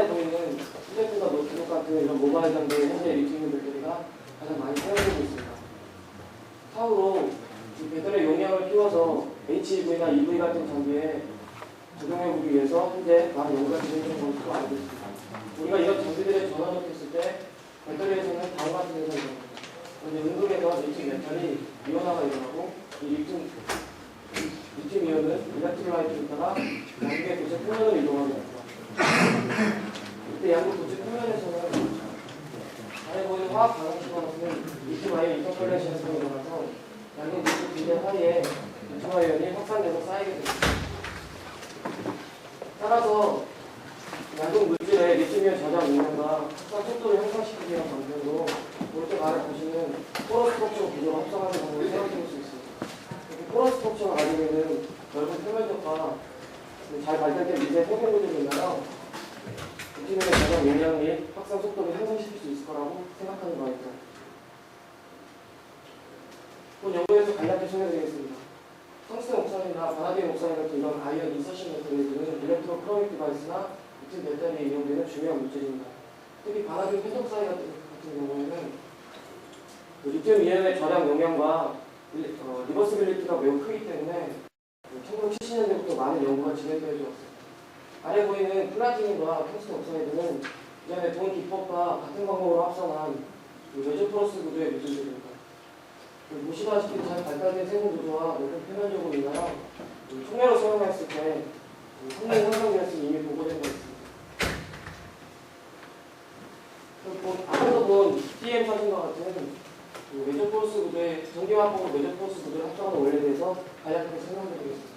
하단에 보이는 휴대폰과 노트북 같은 이런 모바일 장비에 현재 리튬이온 배터리가 가장 많이 사용되고 있습니다. 차후로 이 배터리 용량을 키워서 HEV나 EV 같은 장비에 적용해보기 위해서 현재 많은 연구가 진행되는 것으로 알고 있습니다. 우리가 이런 장비들을 전환했을 때 배터리에서는 다음 같은 현상이 일어납니다. 먼저 운동에서 리튬 메탈이 이온화가 일어나고 이 리튬 이온은 일렉트로라이트를 따라 양극의 도체 표면으로 이동하게 됩니다. 이때 양극 도체 표면에서는 안에 보이는 화학 반응식과 같은 리튬 아이온 인터컬레이션 현상이 일어나서 양극 도체 빈대 사이에 리튬 아이온이 확산돼서 쌓이게 됩니다. 따라서 양극 물질의 리튬이온 저장 용량과 확산 속도를 향상시키기 위한 방법으로 오른쪽 아래 보시는 포러 스트럭처 구조로 합성하는 방법을 생각해볼 수 있습니다. 포러 스트럭처가 가지고 있는 넓은 표면적과 잘 발달된 미세 소금 구조를 인하여 리튬이온의 저장 용량 및 확산 속도를 향상시킬 수 있을 거라고 생각하는 바입니다. 본 연구에서 간략히 소개해드리겠습니다. 텅스텐 옥산이나 바나디움 옥산 같은 이런 아이언 인서션 메터리즈는 일렉트로 크로믹 디바이스나 리튬 배터리에 이용되는 중요한 물질입니다. 특히 바나디움 펜톡사이드 같은 경우에는 리튬 이온의 저장 용량과 리버스빌리티가 매우 크기 때문에 1970년대부터 많은 연구가 진행되어 왔습니다. 아래 보이는 플라티늄과 텅스텐 옥사이드는 이전에 돈 기법과 같은 방법으로 합성한 메조포러스 구조의 물질들입니다. 보시다시피 잘 발달된 세분 구조와 높은 표면적으로 인하여 총매로 사용했을 때 성능 향상되었음이 이미 보고된 바 있습니다. 앞에서 본 TM 사진과 같은 메조포러스 구조의 전기화학법으로 메조포러스 구조를 합성하는 원리에 대해서 간략하게 설명드리겠습니다.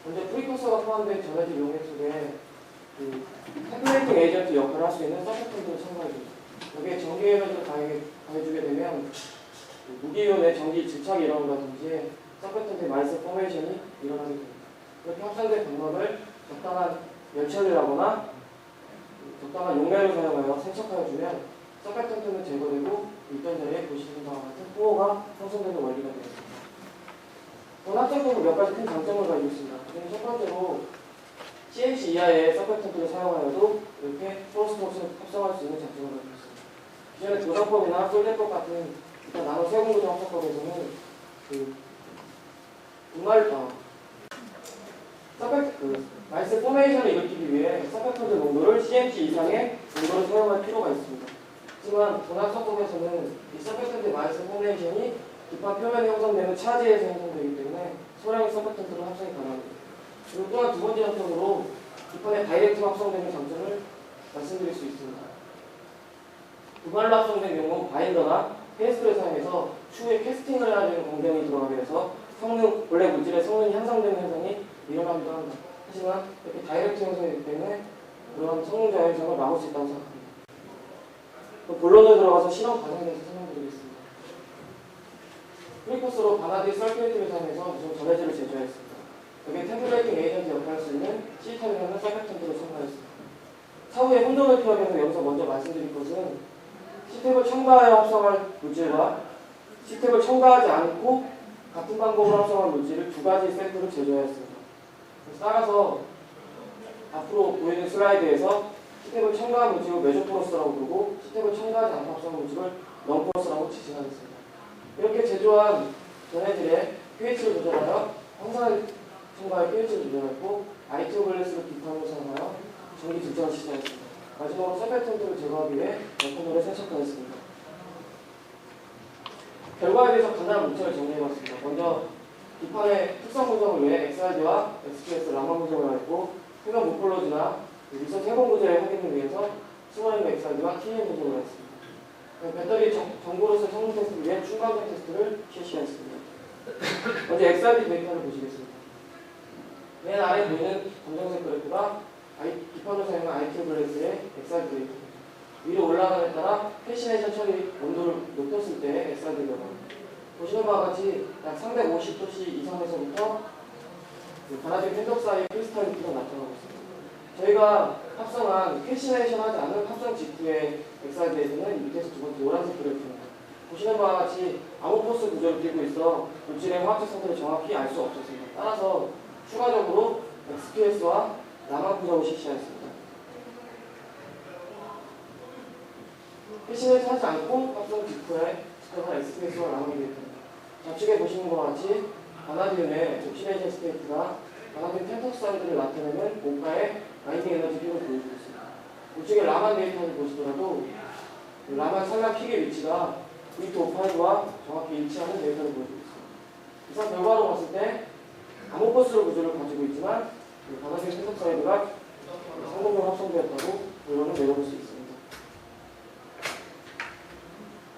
먼저 프리커서가 포함된 전해질 용액 속에 템플레이팅 에이전트 역할을 할 수 있는 서포턴트를 첨가해줍니다. 여기에 전기 에너지를 가해주게 되면 무기이온의 전기 질착이 일어난다든지 서포턴트의 마이스 포메이션이 일어나게 됩니다. 이렇게 합성된 방법을 적당한 열처리를 하거나 적당한 용매를 사용하여 세척하여 주면 서포턴트는 제거되고 있던 자리에 보시는 바와 같은 포호가 형성되는 원리가 되었습니다. 본 합성법은 몇 가지 큰 장점을 가지고 있습니다. 그중 첫 번째로 CNC 이하의 서포턴트를 사용하여도 이렇게 포스트웍스를 합성할 수 있는 장점을 가지고 있습니다. 기존의 도장법이나 솔데법 같은 일단 나노 세분 구조 합성법에서는 마이스 포메이션을 일으키기 위해 서포턴트 농도를 CNC 이상의 농도를 사용할 필요가 있습니다. 하지만 도납성법에서는 이 서포턴트 마이스 포메이션이 기판 표면에 형성되는 차지에서 형성되기 때문에 소량의 서포턴트로 합성이 가능합니다. 그리고 또한 두 번째 장점으로 기판에 다이렉트로 합성되는 장점을 말씀드릴 수 있습니다. 두발로 합성된 경우 바인더나 페이스트를 사용해서 추후에 캐스팅을 해야 되는 공정이 들어가게 돼서 원래 물질의 성능이 향상되는 현상이 일어나기도 합니다. 하지만 이렇게 다이렉트 형성이기 때문에 그런 성능 저하현상을 막을 수 있다고 생각합니다. 본론에 들어가서 실험 과정에 대해서 설명드리겠습니다. 프리커스로 바나디 설큐레이트를 사용해서 무슨 전해질을 제조했습니다. 여기에 템플레이팅 에이전트 역할을 할 수 있는 시타이라는 서포턴트를 첨가했습니다. 차후에 혼돈을 피하기 위해서 여기서 먼저 말씀드릴 것은 시탭을 첨가하여 합성할 물질과 시탭을 첨가하지 않고 같은 방법으로 합성할 물질을 두 가지 세트로 제조했습니다. 따라서 앞으로 보이는 슬라이드에서 시탭을 첨가한 물질을 메조포러스라고 부르고 시탭을 첨가하지 않고 합성한 물질을 넌포러스라고 지칭하겠습니다. 이렇게 제조한 전해질의 pH를 조절하여 황산을 첨가할 pH를 조절했고 아이티오 글래스를 기판으로 사용하여 전기 질적을 시작했습니다. 마지막으로 서페턴트를 제거하기 위해 연포물에 세척하였습니다. 결과에 대해서 간단한 문체를 정리해봤습니다. 먼저 기판의 특성 분석을 위해 XRD와 XPS 라만 분석을 하였고 표면 모폴로지나 위성 세분 구조의 확인을 위해서 스모임 XRD와 TEM 분석을 했습니다. 배터리 정보로서 성능 테스트를 위해 충방전 테스트를 실시했습니다. 먼저 XRD 데이터를 보시겠습니다. 맨 아래 보이는 검정색 그래프가 기판으로 사용한 ITO 글래스의 XRD 데이터입니다. 위로 올라가에 따라 패시네이션 처리 온도를 높였을 때 XRD가 나옵니다. 보시는 바와 같이 약 350도씨 이상에서부터 바나디 펜덕 사이의 크리스탈리티가 나타나고 있습니다. 저희가 합성한 패시네이션 하지 않은 합성 직후의 XRD에서는 밑에서 두 번째 노란색 그래프입니다. 보시는 바와 같이 아모포스 구조를 띠고 있어 물질의 화학적 상태를 정확히 알 수 없었습니다. 따라서 추가적으로 XPS와 라만 분석을 실시하였습니다. 캐시넷을 하지 않고 합성 직후에 스페이스와 X스페이스와 나누게 됩니다. 좌측에 보시는 것과 같이 바나디움의 옵시레이션 스테이트가 바나디움 펜톡사이드를 나타내는 고가의 바인딩 에너지 픽을 보여주고 있습니다. 우측에 라만 데이터를 보시더라도 라만 산란 픽의 위치가 V2O5와 정확히 일치하는 데이터를 보여주고 있습니다. 이상 결과로 봤을 때 아모포스로 구조를 가지고 있지만 바나디움 펜톡사이드가 성공적으로 합성되었다고 결론을 내려볼 수 있습니다.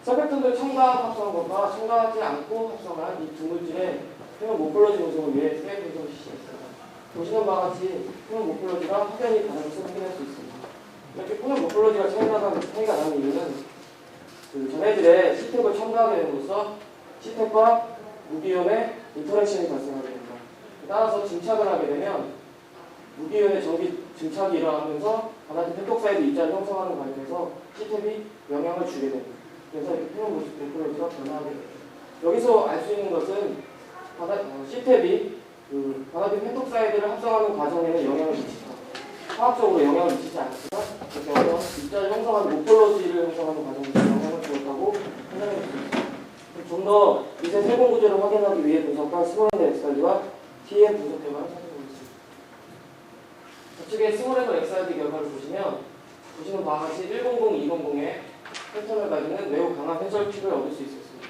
서펙턴들 첨가하고 합성한 것과 첨가하지 않고 합성한 이 두 물질의 표면 모폴러지 분석을 위해 세 분석을 실시했습니다. 보시는 바와 같이 표면 모폴러지가 확연히 다른 것을 확인할 수 있습니다. 이렇게 표면 모폴러지가 차이가 나는 이유는 전해질에 C탭을 첨가하게 됨으로써 C탭과 무기온의 인터랙션이 발생하게 됩니다. 따라서 증착을 하게 되면 무기온의 전기 증착이 일어나면서 바나디움 펜톡사이드 입자를 형성하는 과정에서 C탭이 영향을 주게 됩니다. 그래서 이렇게 표면 모폴러지가 변화하게 됩니다. 여기서 알 수 있는 것은 C탭이 바나디움 펜톡사이드를 합성하는 과정에는 영향을 미치지 화학적으로 영향을 미치지 않지만 이렇게 입자를 형성하는 모폴러지를 형성하는 과정에서 영향을 주었다고 판단해 볼 수 있습니다. 좀 더 미세 세분 구조를 확인하기 위해 분석한 스몰앤드 엑스알디와 TM 분석 결과를 살펴보겠습니다. 저쪽에 스몰앤드 엑스알디 결과를 보시는 바와 같이 100, 200의 패턴을 가지는 매우 강한 회절 픽을 얻을 수 있었습니다.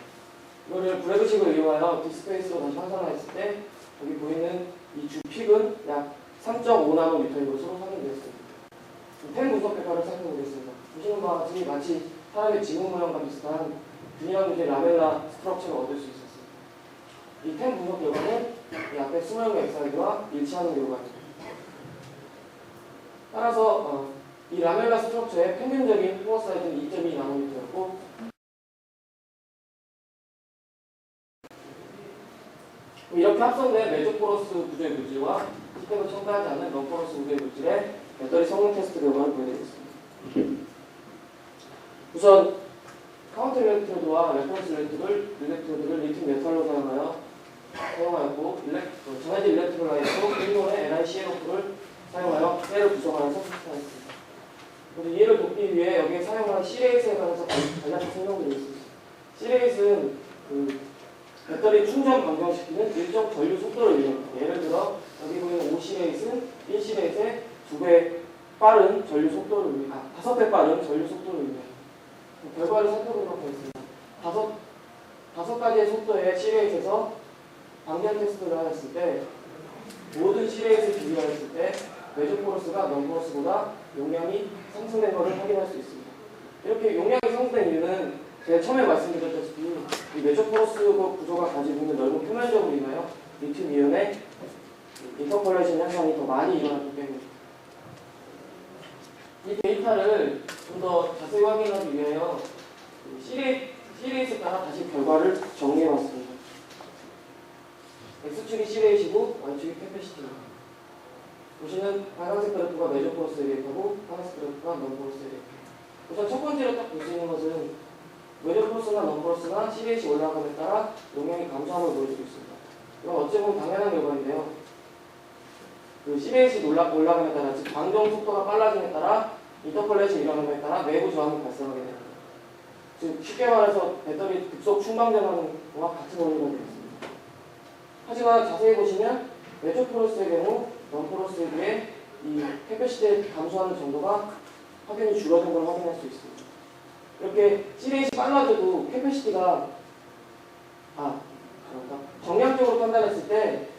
이거를 브래그식을 이용하여 디스페이스로 다시 환산했을 때 여기 보이는 이 주 픽은 약 3.5나노미터인 것으로 확인되었습니다. 펜 분석 결과를 살펴보겠습니다. 보시는 바와 같이 마치 사람의 지문 모양과 비슷한 균일한 구조의 라멜라 스트럭처를 얻을 수 있었습니다. 이 펜 분석 결과는 이 앞에 스몰 엑사이드와 일치하는 결과입니다. 따라서 이 라멜라 스트럭처의 평균적인 포어 사이즈는 2.2나노미터였고 이렇게 합성된 메조포러스 구조의 물질과 C탭을 첨가하지 않는 넌포러스 구조의 물질의 배터리 성능 테스트 결과를 보여드리겠습니다. 우선 카운터 일렉트로드와 레퍼런스 일렉트로드를 리튬 메탈로 사용하였고 전해질 일렉트로라이트로 일본의 NiCnO2를 사용하여 셀을 구성하여서 테스트하였습니다. 그리고 이해를 돕기 위해 여기에 사용하는 C레이스에 관해서 간략히 설명드리겠습니다. C레이스는 배터리 충전 변경시키는 일정 전류 속도를 이용합니다. 예를 들어 여기 보이는 5C레이스는 1C레이스의 2배 빠른 전류 속도를 5배 빠른 전류 속도를 이용합니다. 결과를 살펴보도록 하겠습니다. 다섯 가지의 속도의 C레이스에서 방전 테스트를 하였을 때 모든 C레이스를 비교하였을 때 메조포러스가 넌포러스보다 용량이 상승된 것을 확인할 수 있습니다. 이렇게 용량이 상승된 이유는 제가 처음에 말씀드렸다시피 이 메조포러스 구조가 가지고 있는 넓은 표면적으로 인하여 리튬 이온의 인터폴레이션 현상이 더 많이 일어났기 때문입니다. 이 데이터를 좀 더 자세히 확인하기 위하여 C레이스에 따라 다시 결과를 정리해봤습니다. X축이 C레이시고 Y축이 캐패시티입니다. 보시는 빨간색 그래프가 메조포러스 데이터고 파란색 그래프가 넌포러스 데이터. 우선 첫 번째로 딱 볼 수 있는 것은 메조포러스나 넌포러스나 C레이시 올라감에 따라 용량이 감소함을 보여주고 있습니다. 이건 어찌 보면 당연한 결과인데요. C레이시 올라감에 따라 즉 방정 속도가 빨라짐에 따라 인터폴레이션 일어남에 따라 내부 저항이 발생하게 됩니다. 즉 쉽게 말해서 배터리 급속 충방전하는 거와 같은 원리가 되겠습니다. 하지만 자세히 보시면 메조포러스의 경우 넌포러스에 비해 이 캐패시티에 감소하는 정도가 확연히 줄어든 걸 확인할 수 있습니다. 이렇게 C레이시 빨라져도 캐패시티가 정량적으로 판단했을 때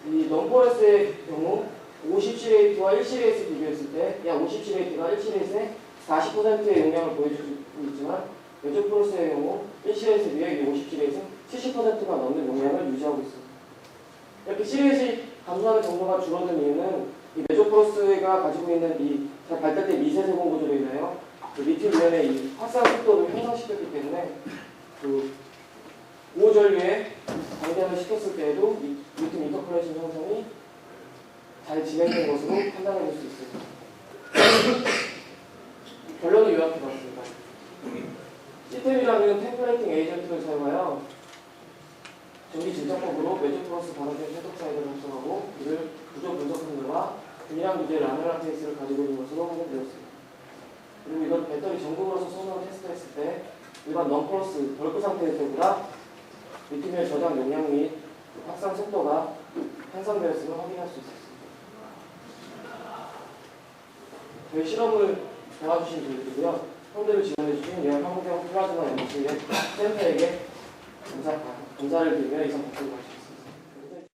이 넌포러스의 경우 50C레이트와 1C레이트 비교했을 때 약 50C레이트가 1C레이트의 40%의 용량을 보여주고 있지만 메조포러스의 경우 1C레이트에 비해 50C레이트는 70%가 넘는 용량을 유지하고 있습니다. 이렇게 C레이트 감소하는 정도가 줄어든 이유는 이 메조포러스가 가지고 있는 이 잘 발달된 미세 세분 구조로 인하여 리튬 이온의 이 확산 속도를 향상시켰기 때문에 우호전류에 방전을 시켰을 때에도 이 리튬 인터폴레이션 현상이 잘 진행된 것으로 판단해 볼 수 있습니다. 결론을 요약해봤습니다. C탭이라는 템플레이팅 에이전트를 사용하여 전기 증착법으로 메조포러스 반응된 펜톡사이드를 합성하고 이를 구조 분석 흔들과 균일한 구조의 라멜라 페이스를 가지고 있는 것으로 확인되었습니다. 그리고 이건 배터리 전극으로서 손으로 테스트했을 때 일반 넌플러스 벌크 상태일 때보다 리튬의 저장 용량 및 확산 속도가 향상되었음을 확인할 수 있었습니다. 저희 실험을 도와주신 분들이고요. 형들을 지원해주신 예원 한국형 플라즈마 연구실의 센터에게 감사를 드리며 이상 발표를 마치겠습니다.